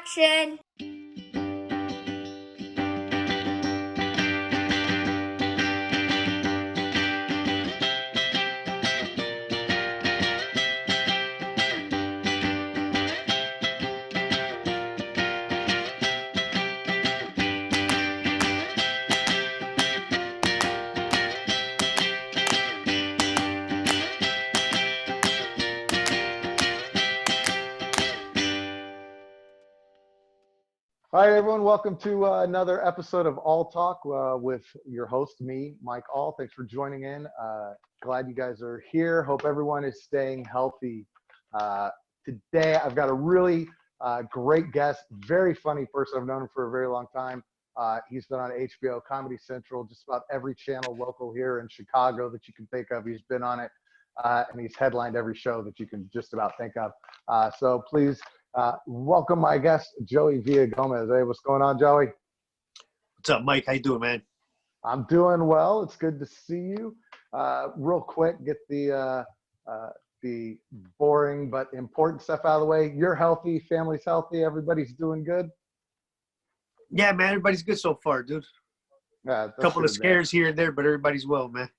Action! Hi, everyone. Welcome to another episode of All Talk with your host, me, Mike All. Thanks for joining in. Glad you guys are here. Hope everyone is staying healthy. Today, I've got a really great guest, very funny person. I've known him for a very long time. He's been on HBO, Comedy Central, just about every channel local here in Chicago that you can think of. He's been on it, and he's headlined every show that you can just about think of. So please, welcome my guest, Joey Villagomez. Hey, what's going on, Joey? What's up, Mike? How you doing, man? I'm doing well. It's good to see you. Real quick, get the boring but important stuff out of the way. You're healthy, family's healthy, everybody's doing good? Yeah, man, everybody's good so far, dude. Yeah, a couple of scares here and there, but everybody's well, man.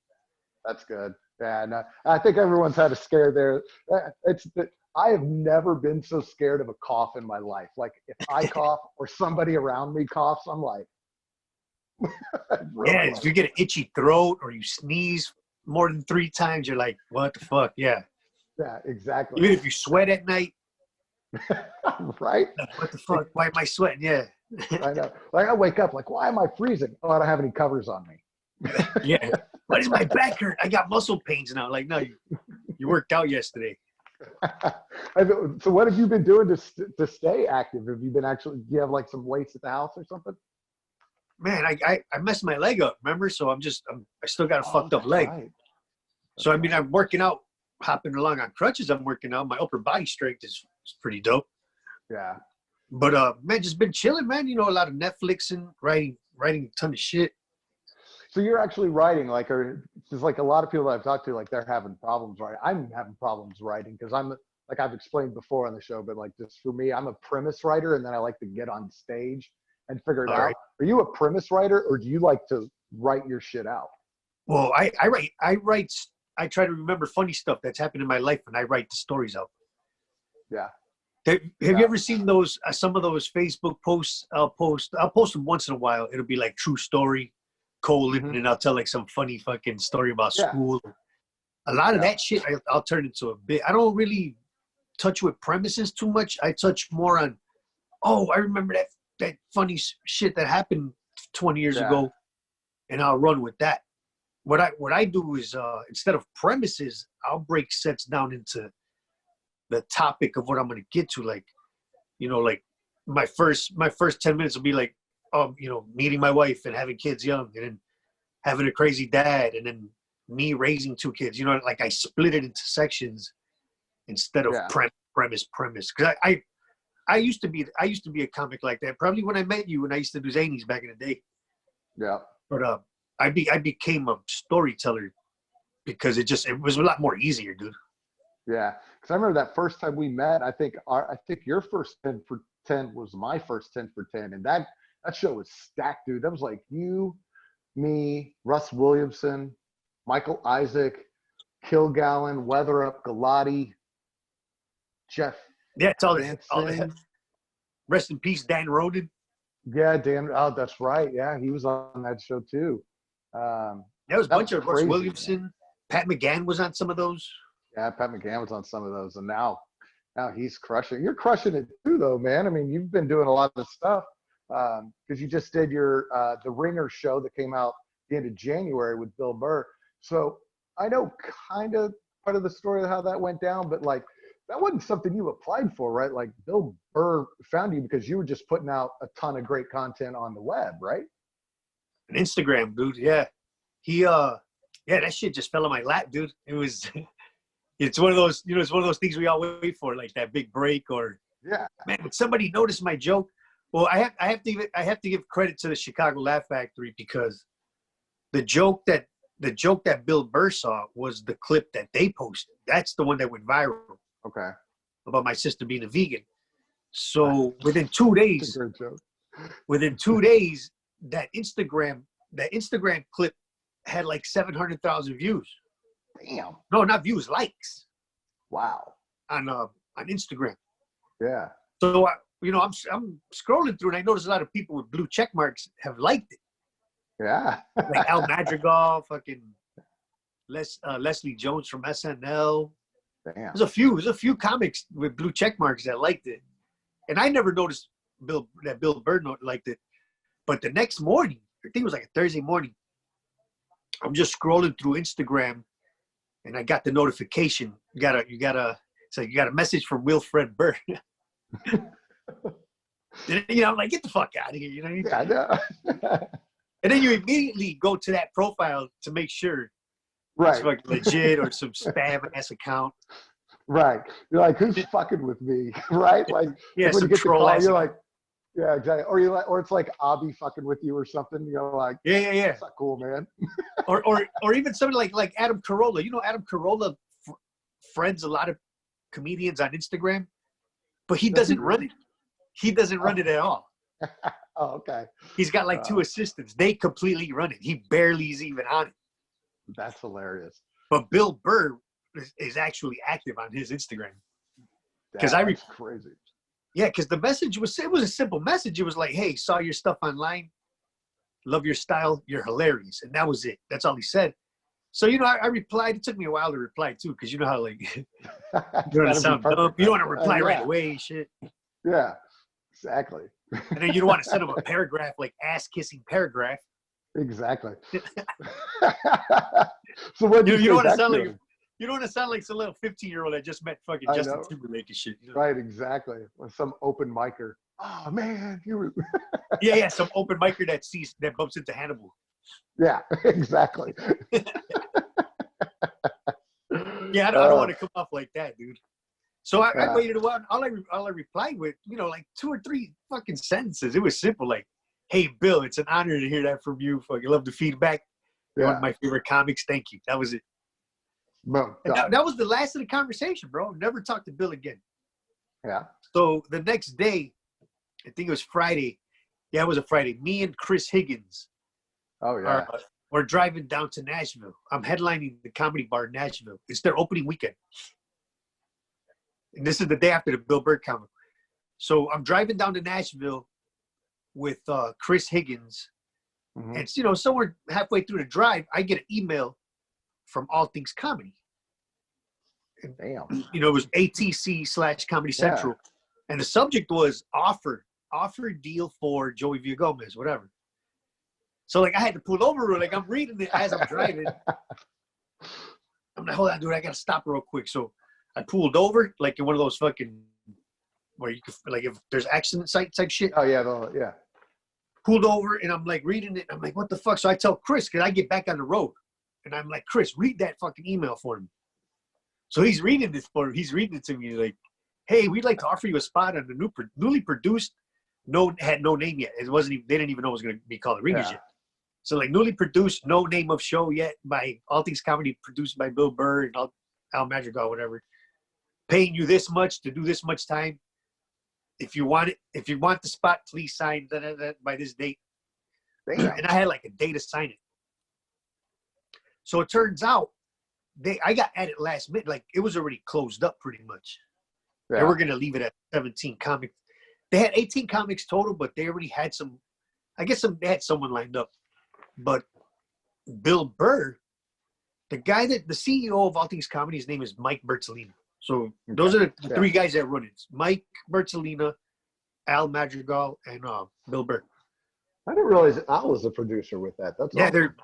That's good. Yeah, no, I think everyone's had a scare there. I have never been so scared of a cough in my life. Like if I cough or somebody around me coughs, I'm like, yeah, if you get an itchy throat or you sneeze more than 3 times, you're like, what the fuck? Yeah. Yeah, exactly. Even if you sweat at night. Right? What the fuck? Why am I sweating? Yeah. I know. Like I wake up like, why am I freezing? Oh, I don't have any covers on me. Yeah. Why does my back hurt? I got muscle pains now. Like, no, you worked out yesterday. So what have you been doing to stay active? Have you been do you have like some weights at the house or something? Man, I messed my leg up, remember? So I still got a fucked up leg. Right. So I mean, I'm working out, hopping along on crutches. I'm working out. My upper body strength is pretty dope. Yeah. But man, just been chilling, man. You know, a lot of Netflix and writing a ton of shit. So you're actually writing, like, or just like a lot of people that I've talked to, like they're having problems writing. I'm having problems writing because I'm, like I've explained before on the show, but like just for me, I'm a premise writer, and then I like to get on stage and figure it out. Right. Are you a premise writer, or do you like to write your shit out? Well, I write. I try to remember funny stuff that's happened in my life, and I write the stories out. Yeah. Have you ever seen those? Some of those Facebook posts. I'll post them once in a while. It'll be like true story, and I'll tell like some funny fucking story about school. A lot of that shit I'll turn into a bit. I don't really touch with premises too much. I touch more on, I remember that funny shit that happened 20 years ago, and I'll run with that. What I do is instead of premises, I'll break sets down into the topic of what I'm going to get to. Like, you know, like my first 10 minutes will be like, meeting my wife and having kids young, and then having a crazy dad, and then me raising 2 kids. You know, like I split it into sections instead of premise. Because I used to be a comic like that. Probably when I met you, when I used to do zanies back in the day. Yeah. But I became a storyteller because it was a lot more easier, dude. Yeah, because I remember that first time we met. I think your first 10 for 10 was my first 10 for 10, and that show was stacked, dude. That was like you, me, Russ Williamson, Michael Isaac, Kilgallen, Weatherup, Galati, Jeff. Yeah, it's all the rest in peace, Dan Roden. Yeah, Dan. Oh, that's right. Yeah, he was on that show too. That was a bunch of Russ Williamson. Man. Pat McGann was on some of those. Yeah, Pat McGann was on some of those, and now he's crushing. You're crushing it too, though, man. I mean, you've been doing a lot of stuff because you just did your the Ringer show that came out the end of January with Bill Burr. So I know kind of part of the story of how that went down, but like that wasn't something you applied for, right? Like Bill Burr found you because you were just putting out a ton of great content on the web, right? And Instagram, dude. Yeah, that shit just fell in my lap, dude. It was. It's one of those, it's one of those things we all wait for, like that big break or, man, would somebody notice my joke? Well, I have to give credit to the Chicago Laugh Factory because the joke that Bill Burr saw was the clip that they posted. That's the one that went viral. Okay. About my sister being a vegan. So within 2 days, that Instagram clip had like 700,000 views. Damn. No, not views, likes. Wow. On Instagram. Yeah. So I'm scrolling through and I noticed a lot of people with blue check marks have liked it. Yeah. Like Al Madrigal, fucking Leslie Jones from SNL. Damn. There's a few comics with blue check marks that liked it, and I never noticed Bill Burr liked it. But the next morning, I think it was like a Thursday morning, I'm just scrolling through Instagram, and I got the notification. You got a message from Wilfred Burr. I'm like, get the fuck out of here, Yeah, I know. And then you immediately go to that profile to make sure it's fucking legit or some spam ass account. Right. You're like, who's fucking with me? Right? Like, yeah, when you get the call, you're like, account. yeah, exactly. Or it's like Abby fucking with you or something. Like, yeah. That's not cool, man. or even somebody like Adam Carolla. Adam Carolla friends a lot of comedians on Instagram, but he doesn't run it. He doesn't run it at all. Oh, okay. He's got like 2 assistants. They completely run it. He barely is even on it. That's hilarious. But Bill Burr is actually active on his Instagram. Because that's crazy. Yeah, because the message was a simple message. It was like, hey, saw your stuff online. Love your style. You're hilarious. And that was it. That's all he said. So, I replied. It took me a while to reply, too, because you know how, like, you don't want to sound dumb. You don't want to reply right away, shit. Yeah, exactly. And then you don't want to send him a paragraph, like ass-kissing paragraph. Exactly. So what you don't want to sound like you don't want to sound like some little 15-year-old that just met fucking Justin Timberlake and shit. Right, exactly. Or some open micer. Oh man, you were yeah, some open micer that bumps into Hannibal. Yeah, exactly. Yeah, I don't want to come off like that, dude. So I waited a while. All I replied with, like 2 or 3 fucking sentences. It was simple, like, "Hey, Bill, it's an honor to hear that from you. Fucking love the feedback. You're one of my favorite comics. Thank you." That was it. That was the last of the conversation, bro. Never talked to Bill again. Yeah. So the next day, I think it was Friday. Yeah, it was a Friday. Me and Chris Higgins. Oh yeah. We're driving down to Nashville. I'm headlining the Comedy Bar in Nashville. It's their opening weekend. And this is the day after the Bill Burr comic. So I'm driving down to Nashville with Chris Higgins. Mm-hmm. And, somewhere halfway through the drive, I get an email from All Things Comedy. And, damn. It was ATC/Comedy Central. And the subject was offer deal for Joey Villagomez, whatever. So, like, I had to pull over. Like, I'm reading it as I'm driving. I'm like, hold on, dude, I got to stop real quick. So I pulled over, like, in one of those fucking, where you can, like, if there's accident site type shit. Oh, yeah, yeah. Pulled over, and I'm, like, reading it. I'm like, what the fuck? So I tell Chris, because I get back on the road. And I'm like, Chris, read that fucking email for me. So he's reading this for me. He's reading it to me. He's like, hey, we'd like to offer you a spot on the newly produced, had no name yet. It wasn't even, they didn't even know it was going to be called The Ringers yet. So, like, newly produced, no name of show yet, by All Things Comedy, produced by Bill Burr and Al Madrigal, whatever. Paying you this much to do this much time. If you want the spot, please sign by this date. And I had like a day to sign it. So it turns out I got added last minute. Like, it was already closed up pretty much. Yeah. They were going to leave it at 17 comics. They had 18 comics total, but they already had some. I guess they had someone lined up. But Bill Burr, the CEO of All Things Comedy, his name is Mike Bertolina. So those are the 3 guys that run it. Mike Bertolina, Al Madrigal, and Bill Burr. I didn't realize Al was a producer with that. That's awesome.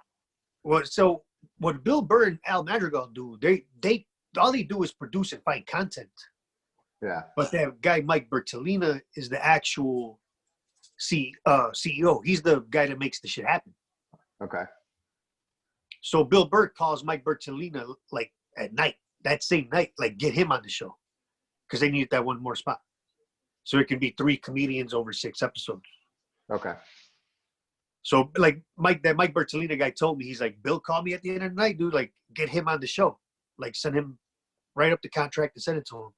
So what Bill Burr and Al Madrigal do, they all they do is produce and find content. Yeah. But that guy Mike Bertolina is the actual CEO. He's the guy that makes the shit happen. Okay. So Bill Burr calls Mike Bertolina like at night, that same night, like, get him on the show, because they needed that one more spot. So it can be 3 comedians over 6 episodes. Okay. So, like, Mike Bertolina guy told me, he's like, Bill called me at the end of the night, dude, like, get him on the show. Like, send him, write up the contract and send it to him.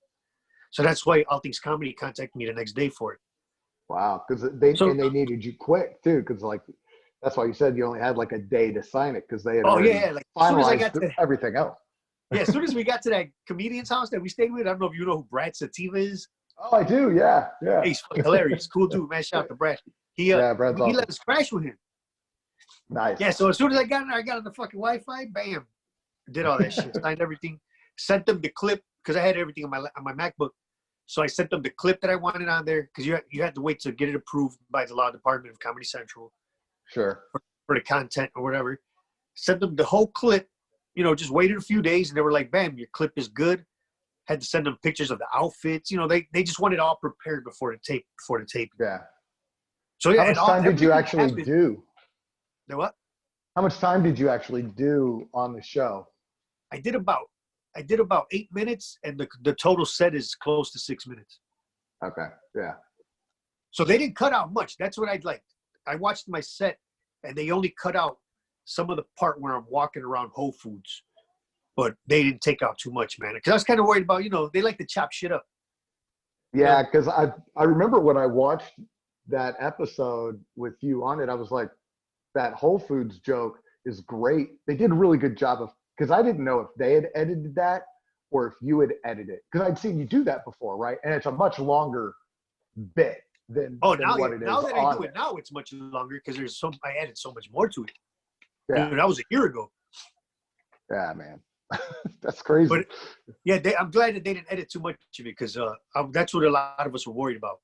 So that's why All Things Comedy contacted me the next day for it. Wow, because they needed you quick too, because like that's why you said you only had like a day to sign it, because they had already like finalized everything else. Yeah, as soon as we got to that comedian's house that we stayed with, I don't know if you know who Brad Sativa is. Oh, I do. Yeah. Hey, he's hilarious, cool dude, man. Shout out to Brad. He Brad's awesome. let us crash with him. Nice. Yeah, so as soon as I got in there, I got on the fucking Wi-Fi, bam, did all that shit, signed everything, sent them the clip because I had everything on my MacBook. So I sent them the clip that I wanted on there because you had to wait to get it approved by the law department of Comedy Central. Sure. For the content or whatever. Sent them the whole clip, just waited a few days and they were like, bam, your clip is good. Had to send them pictures of the outfits. They just wanted it all prepared before the tape. Yeah. So yeah. How much time did you actually do? The what? How much time did you actually do on the show? I did about 8 minutes, and the total set is close to 6 minutes. Okay. Yeah. So they didn't cut out much. That's what I'd like. I watched my set, and they only cut out some of the part where I'm walking around Whole Foods, but they didn't take out too much, man. Because I was kind of worried about, they like to chop shit up. Yeah, because I remember when I watched that episode with you on it, I was like, that Whole Foods joke is great. They did a really good job of, because I didn't know if they had edited that or if you had edited it. Because I'd seen you do that before, right? And it's a much longer bit than what it is. Now that I do it now, it's much longer because I added so much more to it. Yeah. Dude, that was a year ago. Yeah, man. That's crazy. But yeah, I'm glad that they didn't edit too much of it because that's what a lot of us were worried about.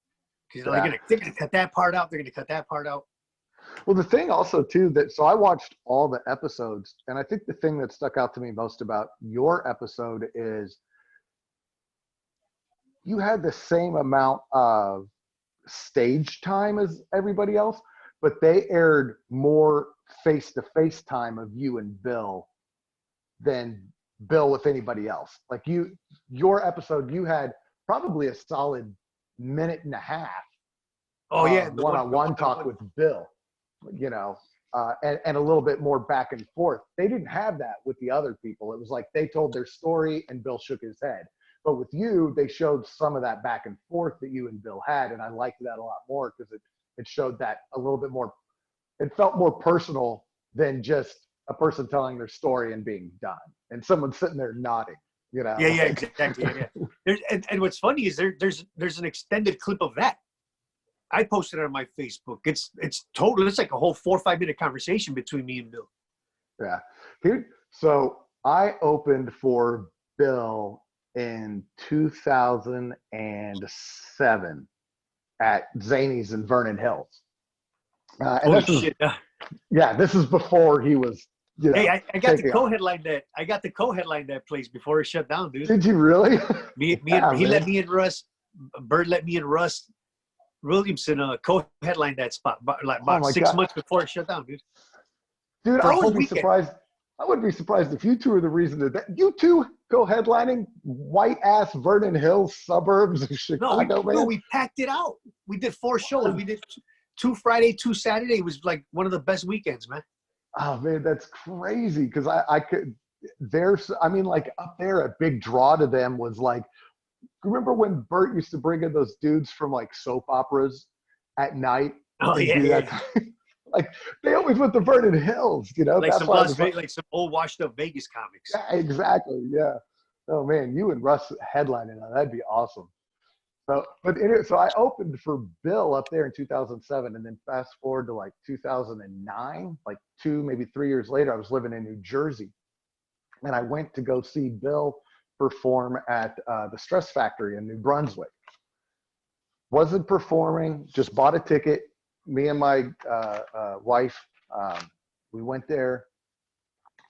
Because they're going to cut that part out. They're going to cut that part out. Well, the thing also too so I watched all the episodes, and I think the thing that stuck out to me most about your episode is you had the same amount of stage time as everybody else, but they aired more face-to-face time of you and Bill than Bill with anybody else. Like your episode, you had probably a solid minute and a half. Oh yeah, one-on-one talk with Bill. And a little bit more back and forth. They didn't have that with the other people. It was like they told their story and Bill shook his head. But with you, they showed some of that back and forth that you and Bill had, and I liked that a lot more because it showed that a little bit more. It felt more personal than just a person telling their story and being done, and someone sitting there nodding. Yeah, exactly. Yeah. And what's funny is there's an extended clip of that. I posted it on my Facebook. It's total. It's like a whole 4 or 5 minute conversation between me and Bill. Yeah. So I opened for Bill in 2007 at Zany's in Vernon Hills. This is before he was. Hey, I got to co-headline that. I got to co-headline that place before it shut down, dude. Did you really? He let me and Russ. Bird let me and Russ Williamson co-headline that spot about 6 months before it shut down, dude. Dude, I wouldn't be surprised. I wouldn't be surprised if you two are the reason that you two co-headlining white ass Vernon Hills suburbs of Chicago, man. No, we packed it out. We did 4 shows. We did 2 Friday, 2 Saturday. It was like one of the best weekends, man. Oh man, that's crazy. Because I could. Like up there, a big draw to them was like. Remember when Bert used to bring in those dudes from like soap operas at night? Oh yeah. Like they always went to Vernon Hills, Like some old washed up Vegas comics. Yeah, exactly. Yeah. Oh man, you and Russ headlining that'd be awesome. So I opened for Bill up there in 2007, and then fast forward to like 2009, like 2 maybe 3 years later, I was living in New Jersey, and I went to go see Bill perform at the Stress Factory in New Brunswick. Wasn't performing, just bought a ticket. Me and my wife, we went there.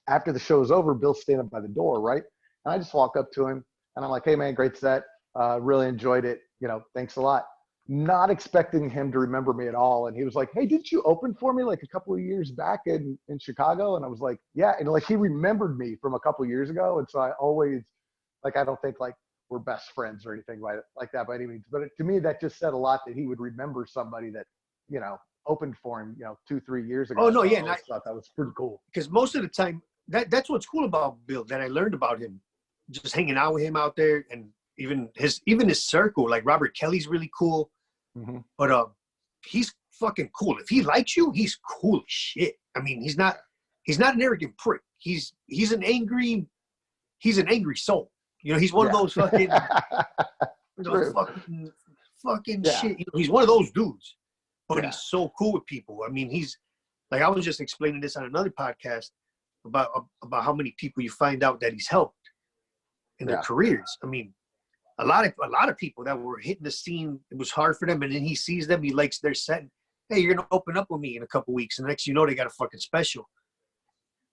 After the show was over, Bill's standing by the door, right? And I just walk up to him, and I'm like, hey, man, great set. Really enjoyed it. Thanks a lot. Not expecting him to remember me at all. And he was like, hey, didn't you open for me like a couple of years back in Chicago? And I was like, yeah. And like he remembered me from a couple of years ago. And so I always, like, I don't think like we're best friends or anything like that by any means. But to me, that just said a lot that he would remember somebody that, opened for him, 2-3 years ago. Oh, no, yeah. I thought that was pretty cool. Because most of the time, that's what's cool about Bill that I learned about him. Just hanging out with him out there. And even his circle, like Robert Kelly's really cool. Mm-hmm. But he's fucking cool. If he likes you, he's cool as shit. I mean, he's not an arrogant prick. He's an angry soul. You know, he's one of those fucking fucking Yeah. shit. You know, he's one of those dudes. But he's so cool with people. I mean, he's like, I was just explaining this on another podcast about how many people you find out that he's helped in their careers. I mean, a lot of people that were hitting the scene, it was hard for them, and then he sees them, he likes their set. Hey, you're gonna open up with me in a couple weeks, and next you know they got a fucking special.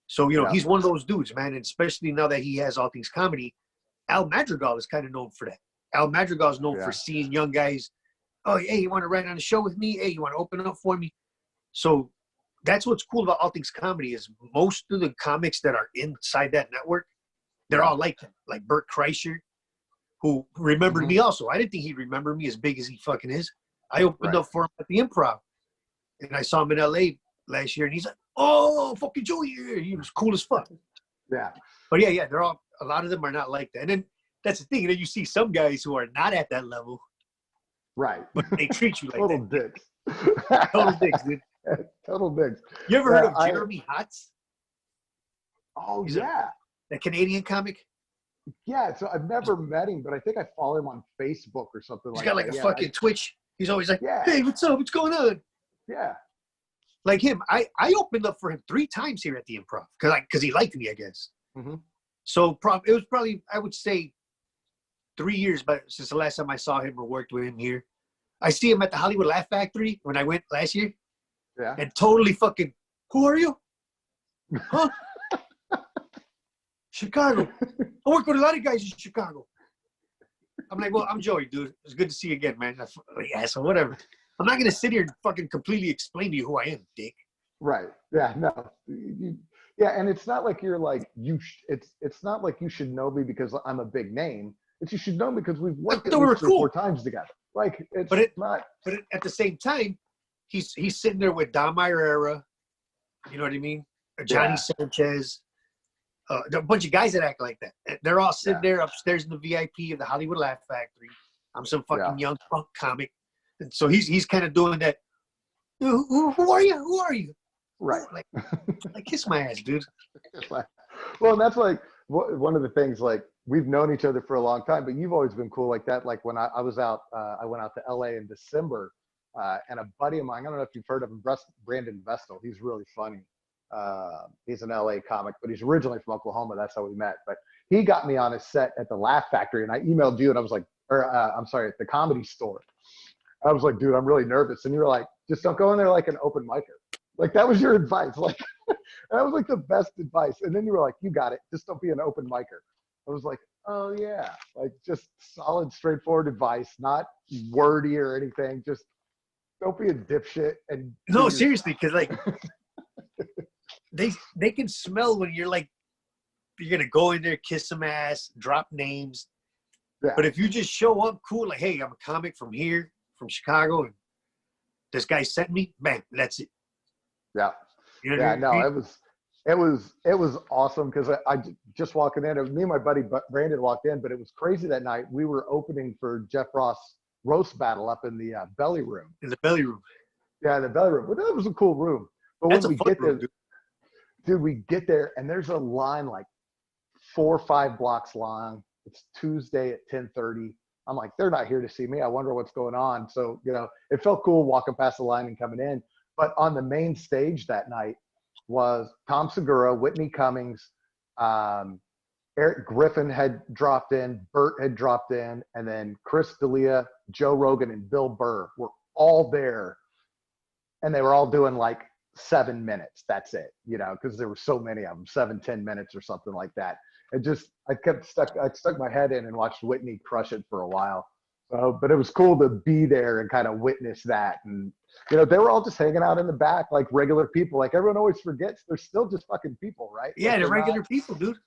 So, you know, he's one of those dudes, man, and especially now that he has All Things Comedy. Al Madrigal is kind of known for that. Al Madrigal is known for seeing young guys, oh, hey, you want to write on a show with me? Hey, you want to open up for me? So that's what's cool about All Things Comedy is most of the comics that are inside that network, they're all like him, like Bert Kreischer, who remembered me also. I didn't think he'd remember me as big as he fucking is. I opened up for him at the Improv, and I saw him in L.A. last year, and he's like, oh, fucking Joey, he was cool as fuck. Yeah. But yeah, they're all, a lot of them are not like that. And then that's the thing, and then you see some guys who are not at that level. Right. But they treat you like Total that. dicks. Total dicks, dude. Total dicks. You ever heard of Jeremy Hotz? Oh, He's yeah. The Canadian comic? Yeah, so I've never met him, but I think I follow him on Facebook or something like that. He's got like a fucking Twitch. He's always like, Yeah. hey, what's up? What's going on? Yeah. Like him, I opened up for him 3 times here at the Improv because he liked me, I guess. Mm-hmm. So it was probably, I would say, 3 years, but since the last time I saw him or worked with him here. I see him at the Hollywood Laugh Factory when I went last year. Yeah. And totally fucking, who are you? Huh? Chicago. I work with a lot of guys in Chicago. I'm like, well, I'm Joey, dude. It's good to see you again, man. Yeah, so whatever. I'm not going to sit here and fucking completely explain to you who I am, dick. Right. Yeah, no. Yeah, and it's not like you're like, it's not like you should know me because I'm a big name. It's you should know me because we've worked at least 3 or 4 times together. Like, not. But at the same time, he's sitting there with Dom Irera, you know what I mean? Johnny Sanchez, a bunch of guys that act like that. They're all sitting there upstairs in the VIP of the Hollywood Laugh Factory. I'm some fucking young punk comic. And so he's kind of doing that. Who are you? Who are you? Right. Like kiss my ass, dude. Well, and that's like one of the things, like, we've known each other for a long time, but you've always been cool like that. Like when I was out, I went out to LA in December, and a buddy of mine, I don't know if you've heard of him, Brandon Vestal. He's really funny. He's an LA comic, but he's originally from Oklahoma. That's how we met. But he got me on his set at the Laugh Factory, and I emailed you, and I was like, at the Comedy Store. I was like, dude, I'm really nervous. And you were like, just don't go in there like an open micer. Like, that was your advice. Like, that was like the best advice. And then you were like, you got it. Just don't be an open micer. I was like, oh yeah, like just solid, straightforward advice, not wordy or anything. Just don't be a dipshit. And no, seriously, because like they can smell when you're like, you're gonna go in there, kiss some ass, drop names. Yeah. But if you just show up cool, like, hey, I'm a comic from here, from Chicago, and this guy sent me, bang, that's it. Yeah. You know no, it was awesome because I just walking in, me and my buddy Brandon walked in, but it was crazy that night. We were opening for Jeff Ross roast battle up in the belly room. In the belly room. Yeah, the belly room. But that was a cool room. But that's when we get there, dude, we get there and there's a line like 4 or 5 blocks long. It's Tuesday at 10:30. I'm like, they're not here to see me. I wonder what's going on. So, you know, it felt cool walking past the line and coming in. But on the main stage that night was Tom Segura, Whitney Cummings, Eric Griffin had dropped in, Bert had dropped in, and then Chris D'Elia, Joe Rogan, and Bill Burr were all there. And they were all doing like 7 minutes. That's it, you know, because there were so many of them, 7-10 minutes or something like that. I stuck my head in and watched Whitney crush it for a while. But it was cool to be there and kind of witness that. And, you know, they were all just hanging out in the back like regular people. Like, everyone always forgets they're still just fucking people, right? Yeah, like, they're regular people, dude.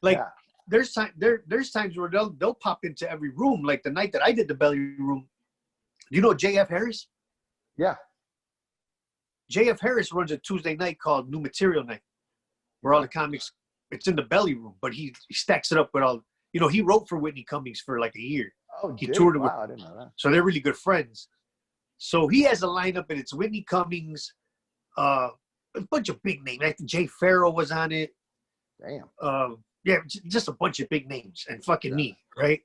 Like, there's times where they'll pop into every room. Like the night that I did the belly room. Do you know J.F. Harris? Yeah. J.F. Harris runs a Tuesday night called New Material Night, where all the comics, it's in the belly room, but he stacks it up with all. he wrote for Whitney Cummings for like a year. Oh, He toured with, wow, I didn't know that. so they're really good friends. So he has a lineup, and it's Whitney Cummings, a bunch of big names. I think Jay Farrell was on it. Damn. Yeah, just a bunch of big names and fucking me, right?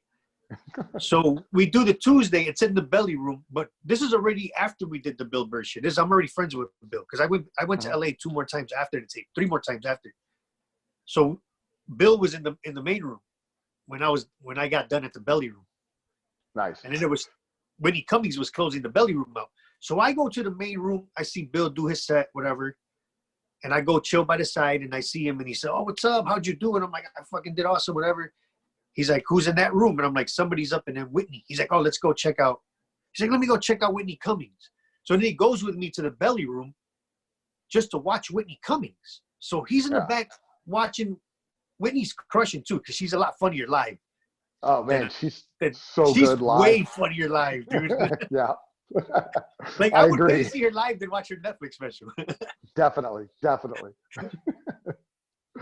So we do the Tuesday. It's in the Belly Room, but this is already after we did the Bill Burr shit. I'm already friends with Bill because I went to LA 2 more times after the tape, 3 more times after. So Bill was in the main room when I got done at the Belly Room. Nice. And then there was Whitney Cummings was closing the Belly Room out. So I go to the main room. I see Bill do his set, whatever. And I go chill by the side, and I see him, and he said, "Oh, what's up? How'd you do?" And I'm like, "I fucking did awesome, whatever." He's like, "Who's in that room?" And I'm like, "Somebody's up in there, Whitney." He's like, "Oh, let's go check out." He's like, "Let me go check out Whitney Cummings." So then he goes with me to the Belly Room just to watch Whitney Cummings. So he's in the back watching. Whitney's crushing too, because she's a lot funnier live. Oh man, she's so good live. She's way funnier live, dude. Yeah. Like I would pay to see her live than watch her Netflix special. Definitely.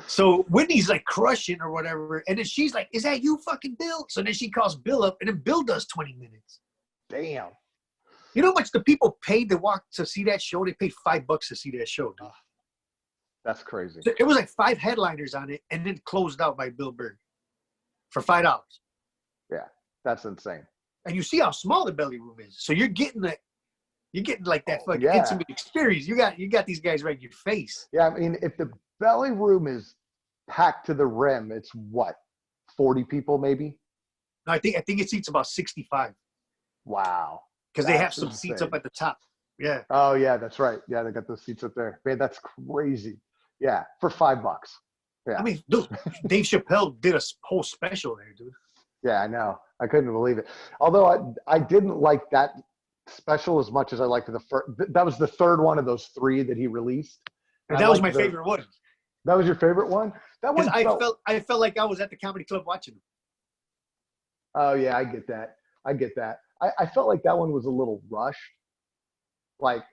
So Whitney's like crushing or whatever, and then she's like, "Is that you, fucking Bill?" So then she calls Bill up, and then Bill does 20 minutes. Damn. You know how much the people paid to see that show? They paid $5 to see that show, dude. That's crazy. So it was like 5 headliners on it, and then closed out by Bill Burr for $5. Yeah, that's insane. And you see how small the Belly Room is. So you're getting like that fucking intimate experience. You got these guys right in your face. Yeah, I mean, if the Belly Room is packed to the rim, it's what, 40 people maybe? No, I think it seats about 65. Wow. Because they have some seats up at the top. Yeah. Oh yeah, that's right. Yeah, they got those seats up there. Man, that's crazy. Yeah, for $5. Yeah. I mean, dude, Dave Chappelle did a whole special there, dude. Yeah, I know. I couldn't believe it. Although I didn't like that special as much as I liked the first. That was the third one of those 3 that he released. And that was my favorite one. That was your favorite one? That one I felt like I was at the comedy club watching him. Oh yeah, I get that. I felt like that one was a little rushed. Like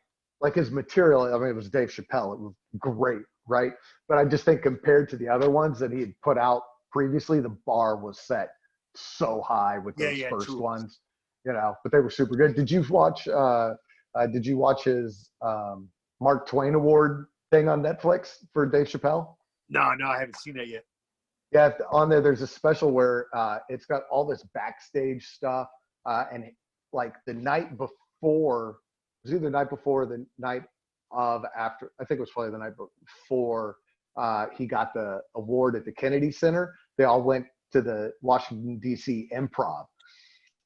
his material, I mean, it was Dave Chappelle. It was great, right? But I just think compared to the other ones that he had put out previously, the bar was set so high with those first ones, but they were super good. Did you watch his Mark Twain Award thing on Netflix for Dave Chappelle? No, I haven't seen that yet. Yeah, on there's a special where it's got all this backstage stuff, and like the night before, it was either the night before or the night of after, I think it was probably the night before he got the award at the Kennedy Center. They all went to the Washington, D.C. Improv.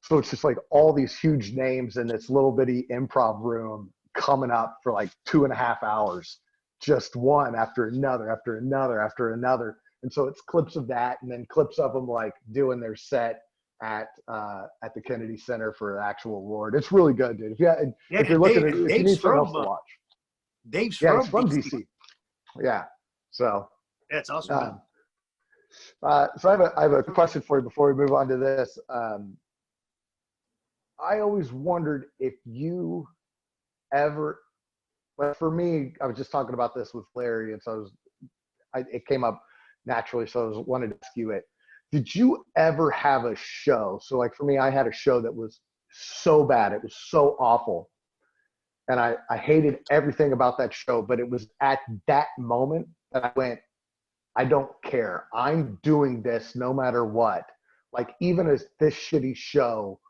So it's just like all these huge names in this little bitty improv room coming up for like 2.5 hours, just one after another, after another, after another. And so it's clips of that, and then clips of them like doing their set at the Kennedy Center for the actual award. It's really good, dude. If you're looking at it, if you need something else to watch. Dave's he's from DC. Yeah. So that's awesome. So I have a question for you before we move on to this. I always wondered if you ever, but for me, I was just talking about this with Larry, and so it came up naturally. So I wanted to ask you it. Did you ever have a show? So like for me, I had a show that was so bad. It was so awful. And I hated everything about that show, but it was at that moment that I went, I don't care. I'm doing this no matter what. Like even as this shitty show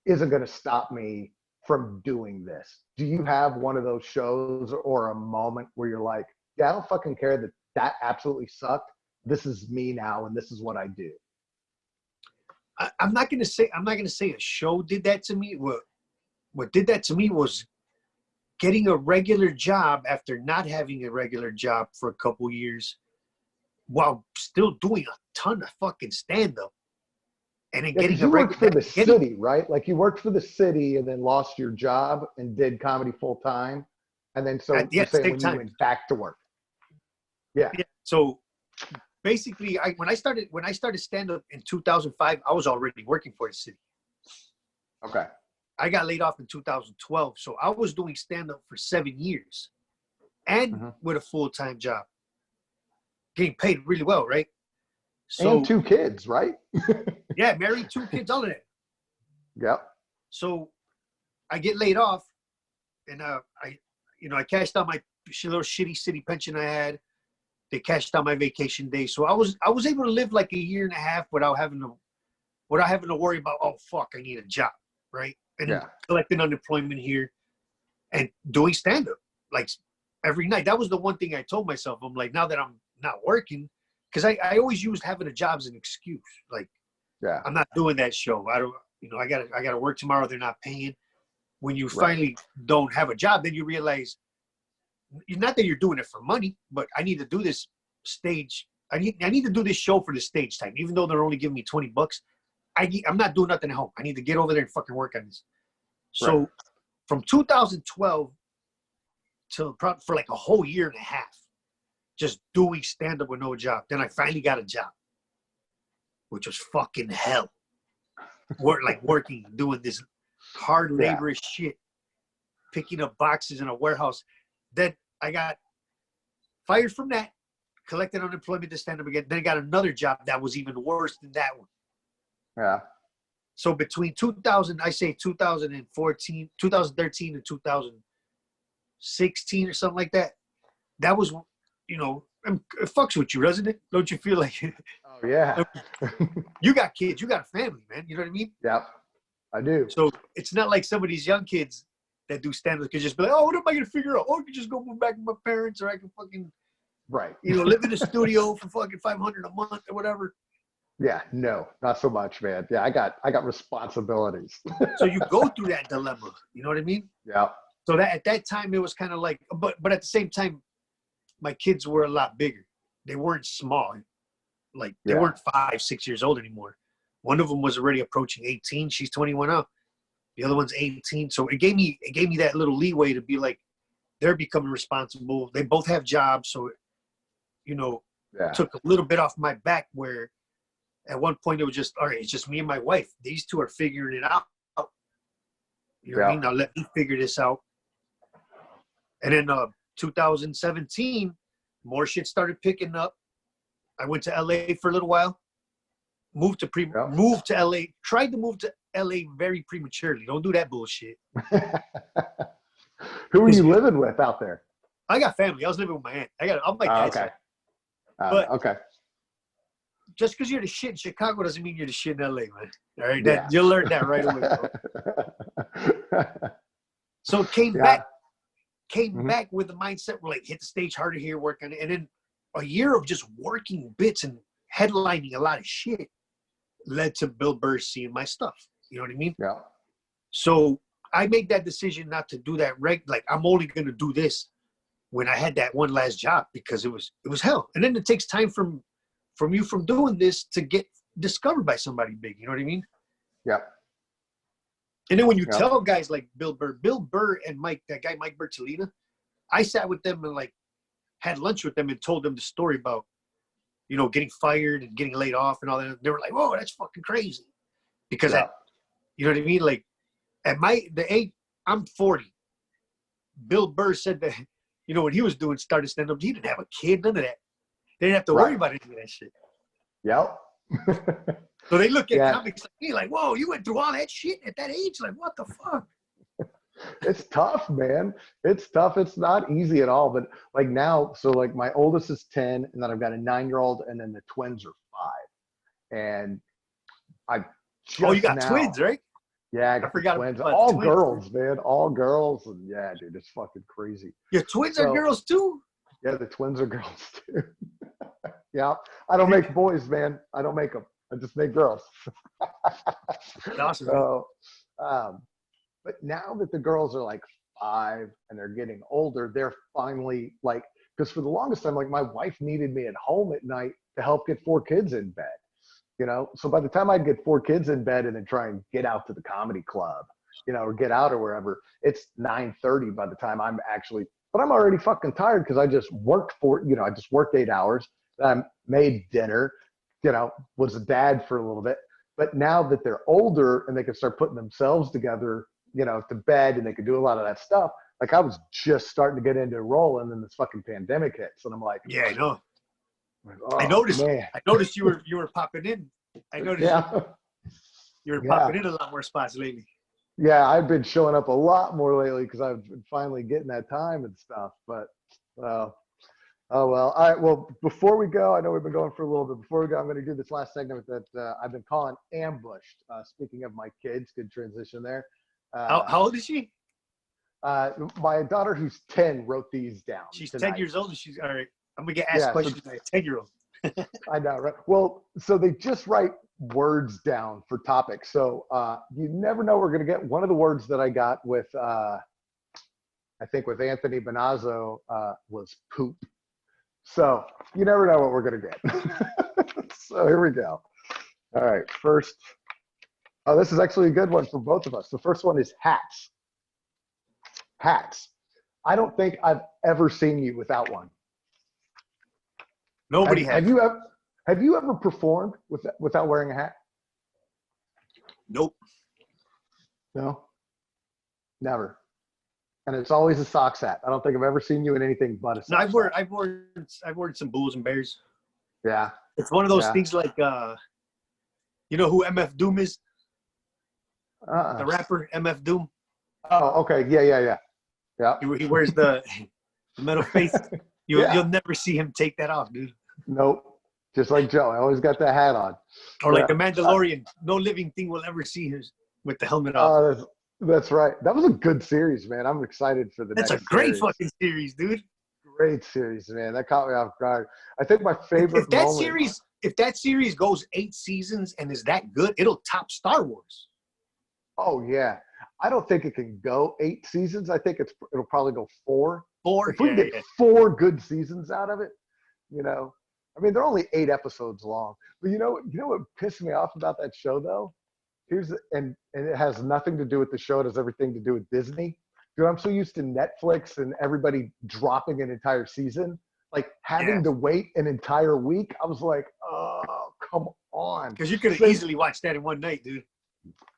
isn't going to stop me from doing this. Do you have one of those shows or a moment where you're like, yeah, I don't fucking care that absolutely sucked. This is me now, and this is what I do. I'm not gonna say a show did that to me. What did that to me was getting a regular job after not having a regular job for a couple years, while still doing a ton of fucking stand-up. And then getting you worked for the city, right? Like you worked for the city and then lost your job and did comedy full time, and then so you're saying when you went back to work. Yeah. So basically, when I started stand-up in 2005, I was already working for the city. Okay. I got laid off in 2012, so I was doing stand-up for 7 years, and with a full-time job, getting paid really well, right? And So 2 kids, right? yeah, married, 2 kids, all of that. Yep. So I get laid off, and I cashed out my little shitty city pension I had. They cashed out my vacation day, so I was able to live like a year and a half without having to worry about, oh fuck, I need a job, right? And collecting unemployment here and doing stand up like every night. That was the one thing I told myself. I'm like, now that I'm not working, because I always used having a job as an excuse. Like, I'm not doing that show. I don't, I gotta work tomorrow. They're not paying. When you finally don't have a job, then you realize, not that you're doing it for money, but I need to do this stage. I need to do this show for the stage time, even though they're only giving me $20. I'm not doing nothing at home. I need to get over there and fucking work on this. So from 2012 till for like a whole year and a half, just doing stand up with no job. Then I finally got a job, which was fucking hell. Working, doing this hard laborious shit, picking up boxes in a warehouse. Then I got fired from that, collected unemployment to stand up again. Then I got another job that was even worse than that one. Yeah. So between 2013 and 2016 or something like that, that was, it fucks with you, doesn't it? Don't you feel like it? Oh, yeah. You got kids, you got a family, man. You know what I mean? Yep, I do. So it's not like some of these young kids that do stand-up could just be like, oh, what am I going to figure out? Oh, I can just go move back with my parents, or I can fucking, live in a studio for fucking $500 a month or whatever. Yeah, no, not so much, man. Yeah, I got responsibilities. So you go through that dilemma. You know what I mean? Yeah. So that at that time it was kind of like, but at the same time, my kids were a lot bigger. They weren't small. Like they weren't 5, 6 years old anymore. One of them was already approaching 18. She's 21 now. The other one's 18. So it gave me that little leeway to be like, they're becoming responsible. They both have jobs. So, took a little bit off my back, where at one point it was just, all right, it's just me and my wife. These two are figuring it out. You know what I mean? Now let me figure this out. And then 2017, more shit started picking up. I went to LA for a little while. Moved to LA. Tried to move to LA very prematurely. Don't do that bullshit. Who are you living with out there? I got family. I was living with my aunt. I'm my dad's side. But just because you're the shit in Chicago doesn't mean you're the shit in LA, man. All right, you'll learn that right away, bro. So came back with the mindset, we're like, hit the stage harder here, work on it. And then a year of just working bits and headlining a lot of shit led to Bill Burr seeing my stuff. You know what I mean? Yeah. So I made that decision not to do that. Like, I'm only going to do this when I had that one last job, because it was hell. And then it takes time from doing this to get discovered by somebody big. You know what I mean? Yeah. And then when you tell guys like Bill Burr and Mike Bertolina, I sat with them and like had lunch with them and told them the story about, getting fired and getting laid off and all that. They were like, whoa, that's fucking crazy. Because you know what I mean? Like at the age, I'm 40. Bill Burr said that, when he was started stand-up, he didn't have a kid, none of that. They didn't have to worry about any of that shit. Yep. So they look at comics like me like, whoa, you went through all that shit at that age? Like, what the fuck? It's tough, man. It's tough. It's not easy at all. But like now, so like my oldest is 10, and then I've got a 9-year-old, and then the twins are 5. And you got twins, right? Yeah, I got twins. All twins, girls, man. All girls. And yeah, dude, it's fucking crazy. Your twins are girls too? Yeah, the twins are girls too. Yeah. I don't make boys, man. I don't make them. I just make girls. Awesome. So, but now that the girls are like 5 and they're getting older, they're finally like, because for the longest time, like my wife needed me at home at night to help get 4 kids in bed. So by the time I'd get 4 kids in bed and then try and get out to the comedy club, or get out or wherever, it's 9:30 by the time I'm already fucking tired because I just worked I just worked 8 hours. Then I made dinner, was a dad for a little bit. But now that they're older and they can start putting themselves together, to bed, and they could do a lot of that stuff. Like I was just starting to get into a role, and then this fucking pandemic hits, and I'm like, yeah, I know. Oh, I noticed. man. I noticed you were popping in. I noticed you were popping in a lot more spots lately. Yeah, I've been showing up a lot more lately because I've been finally getting that time and stuff. But, oh well. All right. Well, before we go, I know we've been going for a little bit. Before we go, I'm going to do this last segment that I've been calling ambushed. Speaking of my kids, good transition there. How old is she? My daughter, who's 10, wrote these down. She's tonight. 10 years old, and she's all right. I'm gonna get asked questions by a 10-year-old. I know, right? Well, so they just write words down for topics. So you never know. We're gonna get one of the words that I got with, I think with Anthony Bonazzo was poop. So you never know what we're gonna get. So here we go. All right, first. Oh, this is actually a good one for both of us. The first one is hats. Hats. I don't think I've ever seen you without one. Nobody has. Have you ever performed without wearing a hat? Nope. No. Never. And it's always a Sox hat. I don't think I've ever seen you in anything but a Sox hat. I've worn some Bulls and Bears. Yeah. It's one of those things like you know who MF Doom is? The rapper MF Doom. Oh, okay. Yeah. He wears the metal face. You'll never see him take that off, dude. Nope. Just like Joe. I always got that hat on. Or like the Mandalorian. No living thing will ever see him with the helmet off. That's right. That was a good series, man. I'm excited for the next That's a great fucking series, dude. Great series, man. That caught me off guard. I think my favorite if that series goes 8 seasons and is that good, it'll top Star Wars. Oh, yeah. I don't think it can go 8 seasons. I think it'll probably go 4. If we get 4 good seasons out of it, I mean, they're only 8 episodes long. But you know what pissed me off about that show, though? And it has nothing to do with the show. It has everything to do with Disney. Dude, I'm so used to Netflix and everybody dropping an entire season. Like, having to wait an entire week, I was like, oh, come on. Because you could have easily watched that in one night, dude.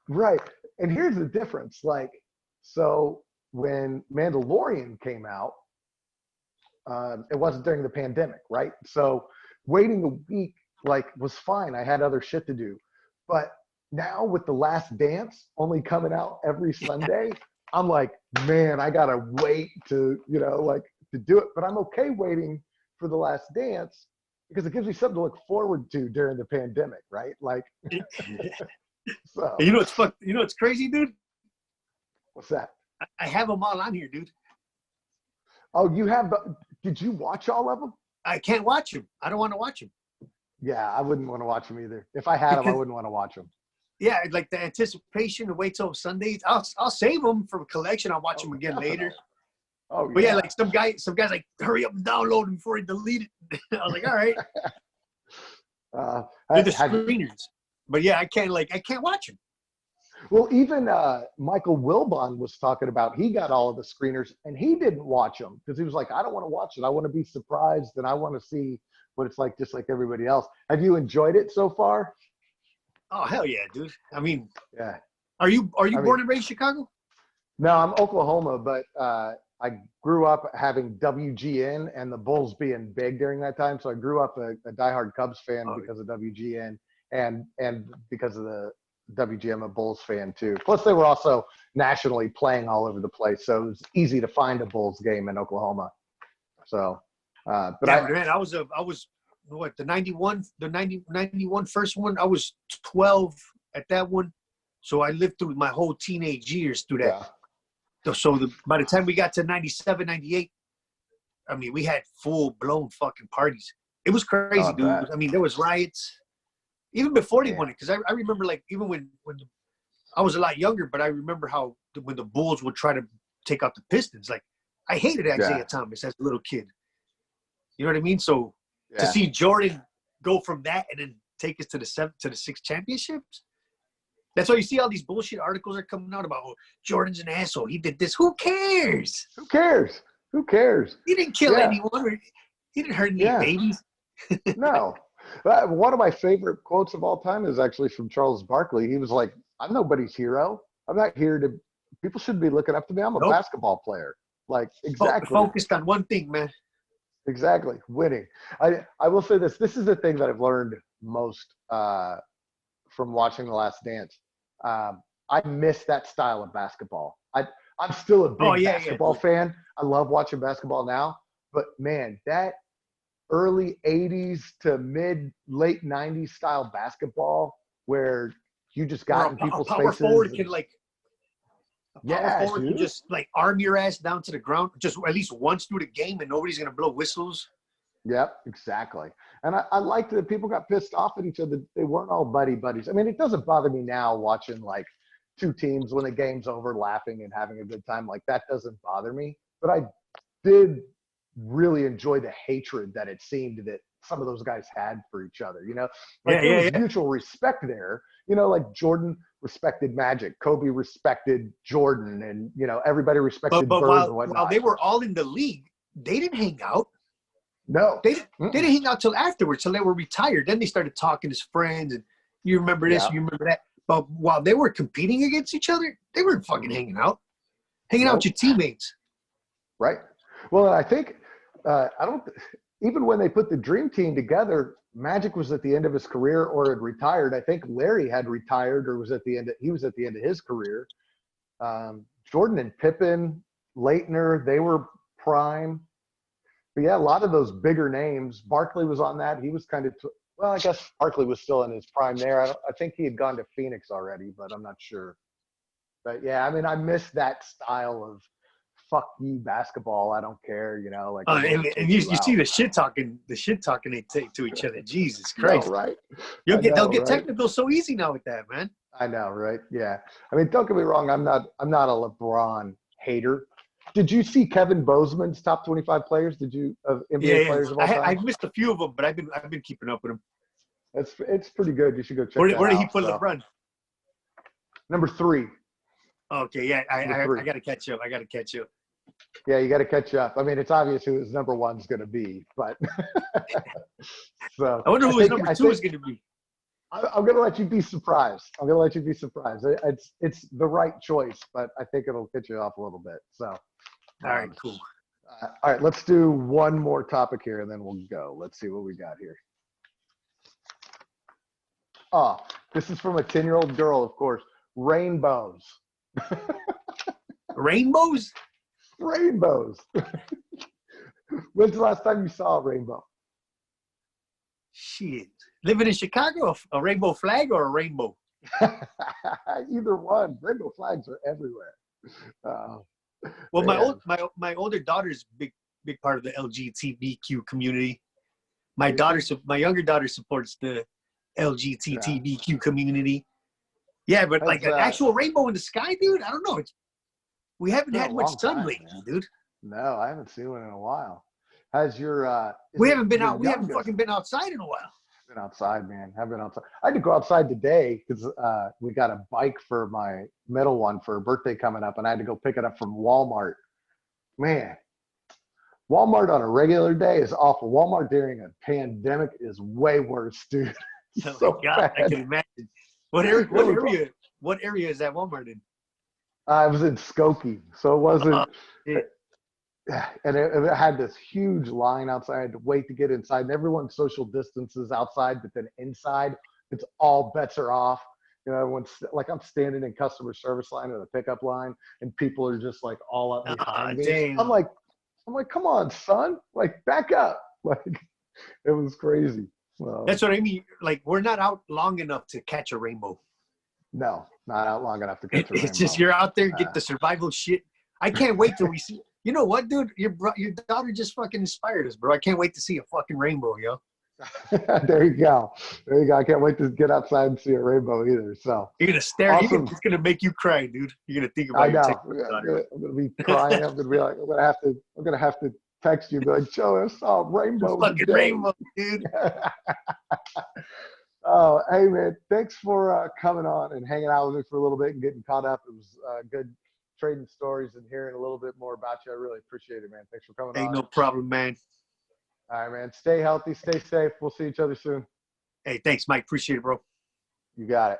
Right. And here's the difference. Like, so when Mandalorian came out, it wasn't during the pandemic, right? So waiting a week, was fine. I had other shit to do. But now with The Last Dance only coming out every Sunday, I'm like, man, I got to wait to do it. But I'm okay waiting for The Last Dance because it gives me something to look forward to during the pandemic, right? Like, so. You know what's crazy, dude? What's that? I have them all on here, dude. Oh, you have did you watch all of them? I can't watch them. I don't want to watch them. Yeah, I wouldn't want to watch them either. If I had them, I wouldn't want to watch them. Yeah, like the anticipation to wait till Sundays. I'll save them for a collection. I'll watch them again later. Oh, but yeah, like some guys like, hurry up and download them before he delete it. I was like, all right. They're the screeners. But yeah, I can't watch them. Well, even Michael Wilbon was talking about he got all of the screeners and he didn't watch them because he was like, I don't want to watch it. I want to be surprised and I want to see what it's like just like everybody else. Have you enjoyed it so far? Oh, hell yeah, dude. I mean, yeah. Are you born and raised Chicago? No, I'm Oklahoma, but I grew up having WGN and the Bulls being big during that time. So I grew up a diehard Cubs fan because of WGN and because of the WGN, I'm a Bulls fan too. Plus they were also nationally playing all over the place. So it was easy to find a Bulls game in Oklahoma. So, but yeah, I was what, the 91 first one, I was 12 at that one. So I lived through my whole teenage years through that. Yeah. So by the time we got to 97, 98, I mean, we had full-blown fucking parties. It was crazy, dude. I mean, there was riots. Even before they won it, because I remember, like, even when I was a lot younger, but I remember how when the Bulls would try to take out the Pistons, like, I hated Isaiah Thomas as a little kid. You know what I mean? So to see Jordan go from that and then take us to the 6 championships, that's why you see all these bullshit articles are coming out about, oh, Jordan's an asshole. He did this. Who cares? Who cares? Who cares? He didn't kill anyone. He didn't hurt any babies. No. One of my favorite quotes of all time is actually from Charles Barkley. He was like, I'm nobody's hero. I'm not here to – people shouldn't be looking up to me. I'm a basketball player. Like, exactly. Focused on one thing, man. Exactly. Winning. I will say this. This is the thing that I've learned most from watching The Last Dance. I miss that style of basketball. I'm still a Oh big yeah, basketball fan. I love watching basketball now. But man, that early 80s to late 90s style basketball where you just where got in a people's power faces. forward can like power Yeah, forward can dude. just like arm your ass down to the ground just at least once through the game, and nobody's gonna blow whistles. Yep, exactly. And I liked that people got pissed off at each other. They weren't all buddies. I mean, it doesn't bother me now watching like two teams when the game's over laughing and having a good time. Like that doesn't bother me. But I did really enjoy the hatred that it seemed that some of those guys had for each other. Like there was mutual respect there. Like Jordan respected Magic, Kobe respected Jordan, and everybody respected But Bird and while whatnot. they were all in the league, they didn't hang out. No, they didn't hang out till afterwards, till they were retired. Then they started talking as friends, and you remember this, you remember that. But while they were competing against each other, they weren't fucking hanging out with your teammates. Right. Well, I think even when they put the dream team together, Magic was at the end of his career or had retired. I think Larry had retired or was at the end of his career. Jordan and Pippen, Leitner, they were prime. But yeah, a lot of those bigger names. Barkley was on that. He was kind of I guess Barkley was still in his prime there. I think he had gone to Phoenix already, but I'm not sure. But yeah, I mean, I miss that style of fuck you basketball. I don't care, like. And you see the shit talking they take to each other. Jesus Christ! No, right? They'll get technical so easy now with that, man. I know, right? Yeah. I mean, don't get me wrong. I'm not a LeBron hater. Did you see Kevin Bozeman's top 25 players? Did you of NBA players of all time? I've missed a few of them, but I've been keeping up with them. It's pretty good. You should go check that out. Where did he put LeBron? Number 3. Okay, yeah, I got to catch up. Yeah, you got to catch up. I mean, it's obvious who his number 1's going to be, but so I wonder who his number 2 is going to be. I'm going to let you be surprised. It's the right choice, but I think it'll hit you off a little bit. So, all right, cool. All right, let's do one more topic here, and then we'll go. Let's see what we got here. Oh, this is from a 10-year-old girl, of course. Rainbows. Rainbows? Rainbows. When's the last time you saw a rainbow? Shit. Living in Chicago, a rainbow flag or a rainbow? Either one. Rainbow flags are everywhere. Well, my older daughter's big part of the LGBTQ community. My younger daughter supports the LGBTQ community. Yeah, but like an actual rainbow in the sky, dude. I don't know. We haven't had much sun lately, dude. No, I haven't seen one in a while. Has your we haven't been out. We haven't fucking been outside in a while. Been outside, man. I've been outside. I had to go outside today because we got a bike for my middle one for her birthday coming up, and I had to go pick it up from Walmart. Man, Walmart on a regular day is awful. Walmart during a pandemic is way worse, dude. Oh so God, bad. I can imagine. What area is that Walmart in? I was in Skokie, so it wasn't. And it had this huge line outside. I had to wait to get inside. And everyone social distances outside, but then inside, it's all bets are off. Everyone's like, I'm standing in customer service line or the pickup line, and people are just like all up behind me. Damn. I'm like, come on, son, like back up. Like it was crazy. So, that's what I mean. Like we're not out long enough to catch a rainbow. No, not out long enough to catch a rainbow. It's just you're out there, get the survival shit. I can't wait till we see. You know what, dude? Your daughter just fucking inspired us, bro. I can't wait to see a fucking rainbow, yo. There you go. I can't wait to get outside and see a rainbow either. So you're gonna stare. Awesome. It's gonna make you cry, dude. You're gonna think about. I know. I'm gonna be crying. I'm gonna be like, I'm gonna have to text you, and be like, Joe, I saw a rainbow. Fucking rainbow, dude. Oh, hey man, thanks for coming on and hanging out with me for a little bit and getting caught up. It was good trading stories and hearing a little bit more about you. I really appreciate it, man. Thanks for coming on. Ain't no problem, man. All right, man. Stay healthy, stay safe. We'll see each other soon. Hey, thanks, Mike. Appreciate it, bro. You got it.